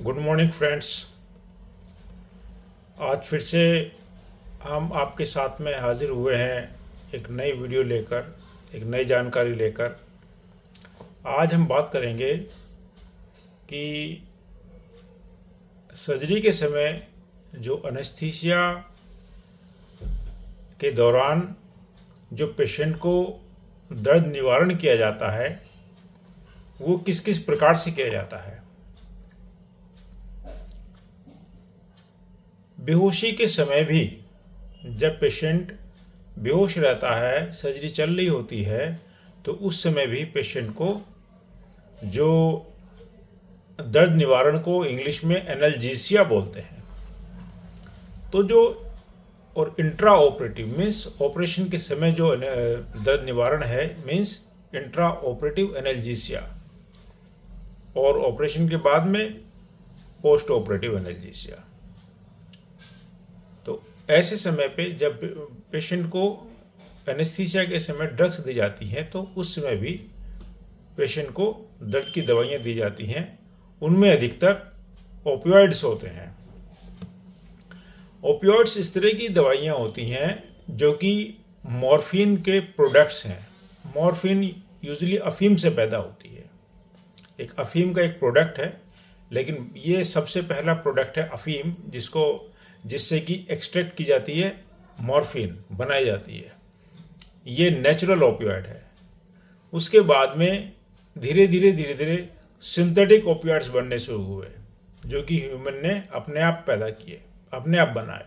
Good morning friends. आज फिर से हम आपके साथ में हाजिर हुए हैं एक नई वीडियो लेकर, एक नई जानकारी लेकर। आज हम बात करेंगे कि सर्जरी के समय जो एनेस्थीसिया के दौरान जो पेशेंट को दर्द निवारण किया जाता है वो किस किस प्रकार से किया जाता है। बेहोशी के समय भी जब पेशेंट बेहोश रहता है, सर्जरी चल रही होती है, तो उस समय भी पेशेंट को जो दर्द निवारण को इंग्लिश में एनाल्जेसिया बोलते हैं, तो जो और इंट्रा ऑपरेटिव मीन्स ऑपरेशन के समय जो दर्द निवारण है मीन्स इंट्रा ऑपरेटिव एनाल्जेसिया, और ऑपरेशन के बाद में पोस्ट ऑपरेटिव एनाल्जेसिया। तो ऐसे समय पे जब पेशेंट को एनेस्थीसिया के समय ड्रग्स दी जाती हैं तो उस समय भी पेशेंट को दर्द की दवाइयाँ दी जाती हैं। उनमें अधिकतर ओपियोइड्स होते हैं। ओपियोइड्स इस तरह की दवाइयाँ होती हैं जो कि मॉर्फिन के प्रोडक्ट्स हैं। मॉर्फिन यूजुअली अफीम से पैदा होती है, एक अफीम का एक प्रोडक्ट है, लेकिन ये सबसे पहला प्रोडक्ट है अफीम, जिससे कि एक्सट्रैक्ट की जाती है, मॉर्फिन बनाई जाती है। ये नेचुरल ओपियोइड है। उसके बाद में धीरे धीरे सिंथेटिक ओपियोइड्स बनने शुरू हुए जो कि ह्यूमन ने अपने आप पैदा किए, अपने आप बनाए।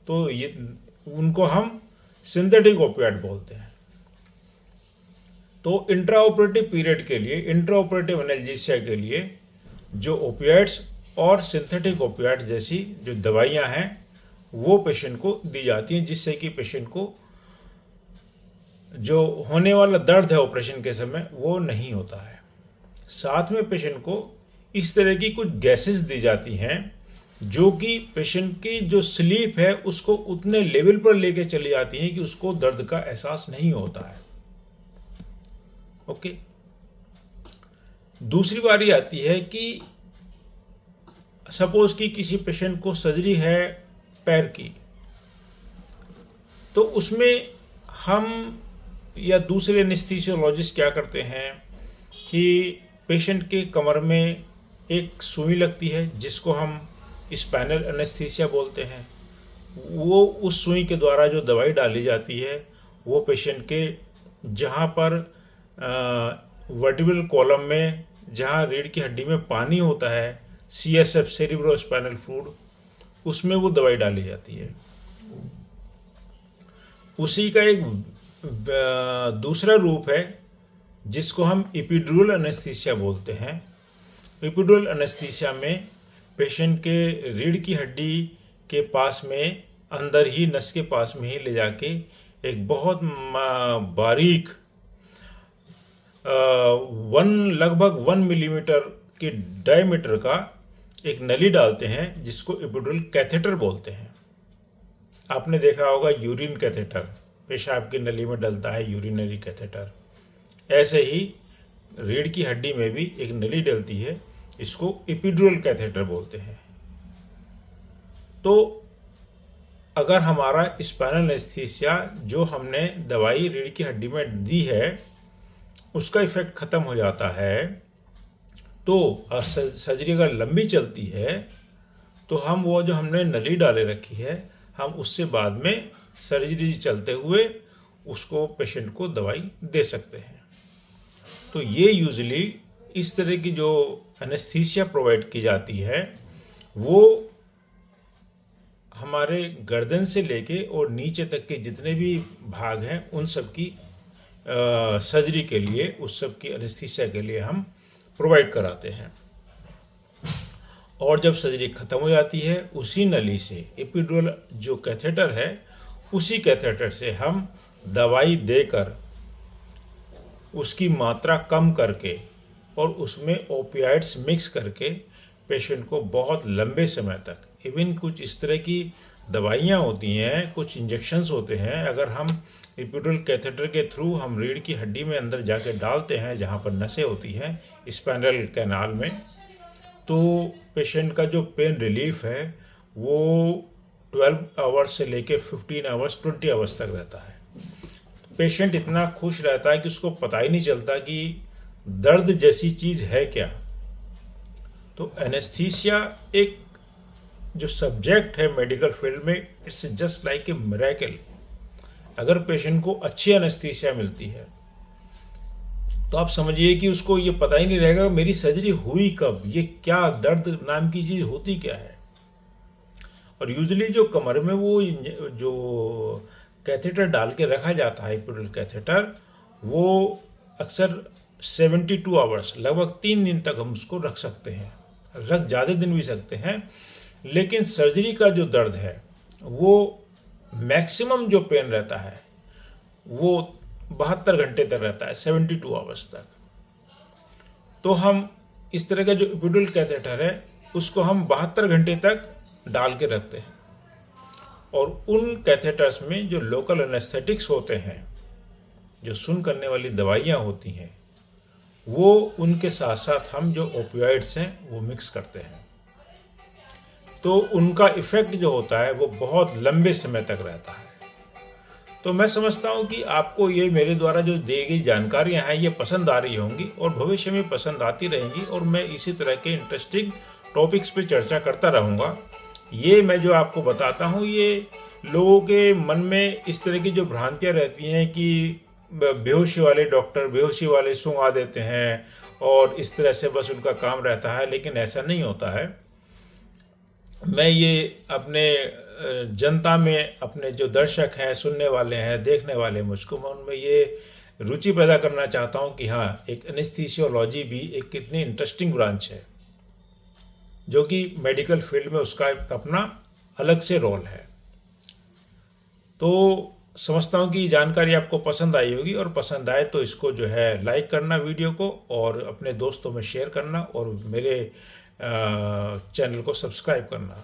तो ये उनको हम सिंथेटिक ओपियोइड बोलते हैं। तो इंट्रा ऑपरेटिव पीरियड के लिए, इंट्रा ऑपरेटिव एनाल्जेसिया के लिए जो ओपियोइड्स और सिंथेटिक ओपियोइड जैसी जो दवाइयाँ हैं वो पेशेंट को दी जाती हैं, जिससे कि पेशेंट को जो होने वाला दर्द है ऑपरेशन के समय वो नहीं होता है। साथ में पेशेंट को इस तरह की कुछ गैसेस दी जाती हैं जो कि पेशेंट की जो स्लीप है उसको उतने लेवल पर लेके चली जाती हैं कि उसको दर्द का एहसास नहीं होता है। ओके। दूसरी बारी आती है कि सपोज कि किसी पेशेंट को सर्जरी है पैर की, तो उसमें हम या दूसरे एनेस्थीसियोलॉजिस्ट क्या करते हैं कि पेशेंट के कमर में एक सुई लगती है जिसको हम स्पाइनल एनेस्थीसिया बोलते हैं। वो उस सुई के द्वारा जो दवाई डाली जाती है वो पेशेंट के जहाँ पर वर्टिब्रल कॉलम में, जहाँ रीढ़ की हड्डी में पानी होता है, CSF सेरिब्रोस्पाइनल फ्लूइड, उसमें वो दवाई डाली जाती है। उसी का एक दूसरा रूप है जिसको हम एपिड्यूरल एनेस्थीसिया बोलते हैं। एपिड्यूरल एनेस्थीसिया में पेशेंट के रीढ़ की हड्डी के पास में, अंदर ही नस के पास में ही ले जाके एक बहुत बारीक लगभग 1 मिलीमीटर के डायमीटर का एक नली डालते हैं जिसको एपिड्यूरल कैथेटर बोलते हैं। आपने देखा होगा यूरिन कैथेटर, पेशाब की नली में डलता है यूरिनरी कैथेटर। ऐसे ही रीढ़ की हड्डी में भी एक नली डलती है, इसको एपिड्यूरल कैथेटर बोलते हैं। तो अगर हमारा स्पाइनल एनेस्थीसिया जो हमने दवाई रीढ़ की हड्डी में दी है उसका इफेक्ट खत्म हो जाता है, तो सर्जरी अगर लंबी चलती है तो हम वो जो हमने नली डाले रखी है हम उससे बाद में सर्जरी चलते हुए उसको पेशेंट को दवाई दे सकते हैं। तो ये यूजुअली इस तरह की जो एनेस्थीसिया प्रोवाइड की जाती है वो हमारे गर्दन से लेके और नीचे तक के जितने भी भाग हैं उन सब की सर्जरी के लिए, उस सब की एनेस्थीसिया के लिए हम प्रोवाइड कराते हैं। और जब सर्जरी खत्म हो जाती है उसी नली से, एपिड्यूरल जो कैथेटर है उसी कैथेटर से हम दवाई देकर उसकी मात्रा कम करके और उसमें ओपियाइड्स मिक्स करके पेशेंट को बहुत लंबे समय तक, इवन कुछ इस तरह की दवाइयाँ होती हैं, कुछ इंजेक्शंस होते हैं, अगर हम एपिड्यूरल कैथेटर के थ्रू हम रीढ़ की हड्डी में अंदर जाके डालते हैं जहाँ पर नसें होती हैं स्पाइनल कैनाल में, तो पेशेंट का जो पेन रिलीफ है वो 12 आवर्स से लेके 15 आवर्स 20 आवर्स तक रहता है। पेशेंट इतना खुश रहता है कि उसको पता ही नहीं चलता कि दर्द जैसी चीज़ है क्या। तो एनेस्थीसिया एक जो सब्जेक्ट है मेडिकल फील्ड में, it's just like a miracle. अगर पेशेंट को अच्छी एनेस्थीसिया मिलती है तो आप समझिए कि उसको ये पता ही नहीं रहेगा मेरी सर्जरी हुई कब, ये क्या दर्द नाम की चीज़ होती क्या है। और यूजुअली जो कमर में वो जो कैथेटर डाल के रखा जाता है, एपिड्यूरल कैथेटर, वो अक्सर 72 आवर्स, लगभग 3 दिन तक हम उसको रख सकते हैं, रख ज़्यादा दिन भी सकते हैं। लेकिन सर्जरी का जो दर्द है वो मैक्सिमम जो पेन रहता है वो 72 घंटे तक रहता है, 72 आवर्स तक। तो हम इस तरह का जो एपिड्यूरल कैथेटर है उसको हम 72 घंटे तक डाल के रखते हैं। और उन कैथेटर्स में जो लोकल एनेस्थेटिक्स होते हैं, जो सुन करने वाली दवाइयाँ होती हैं, वो उनके साथ साथ हम जो ओपियोइड्स हैं वो मिक्स करते हैं। तो उनका इफ़ेक्ट जो होता है वो बहुत लंबे समय तक रहता है। तो मैं समझता हूँ कि आपको ये मेरे द्वारा जो दी गई जानकारियाँ हैं ये पसंद आ रही होंगी और भविष्य में पसंद आती रहेंगी, और मैं इसी तरह के इंटरेस्टिंग टॉपिक्स पे चर्चा करता रहूँगा। ये मैं जो आपको बताता हूँ ये लोगों के मन में इस तरह की जो भ्रांतियाँ रहती हैं कि बेहोशी वाले डॉक्टर बेहोशी वाले सूंघा देते हैं और इस तरह से बस उनका काम रहता है, लेकिन ऐसा नहीं होता है। मैं ये अपने जनता में, अपने जो दर्शक हैं, सुनने वाले हैं, देखने वाले मुझको, मैं उनमें ये रुचि पैदा करना चाहता हूँ कि हाँ, एक एनेस्थीसियोलॉजी भी एक कितनी इंटरेस्टिंग ब्रांच है जो कि मेडिकल फील्ड में उसका एक अपना अलग से रोल है। तो समझता हूँ कि जानकारी आपको पसंद आई होगी, और पसंद आए तो इसको जो है लाइक करना वीडियो को, और अपने दोस्तों में शेयर करना, और मेरे चैनल को सब्सक्राइब करना।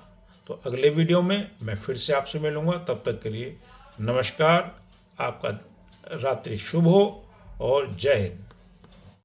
तो अगले वीडियो में मैं फिर से आपसे मिलूँगा, तब तक के लिए नमस्कार, आपका रात्रि शुभ हो और जय हिंद।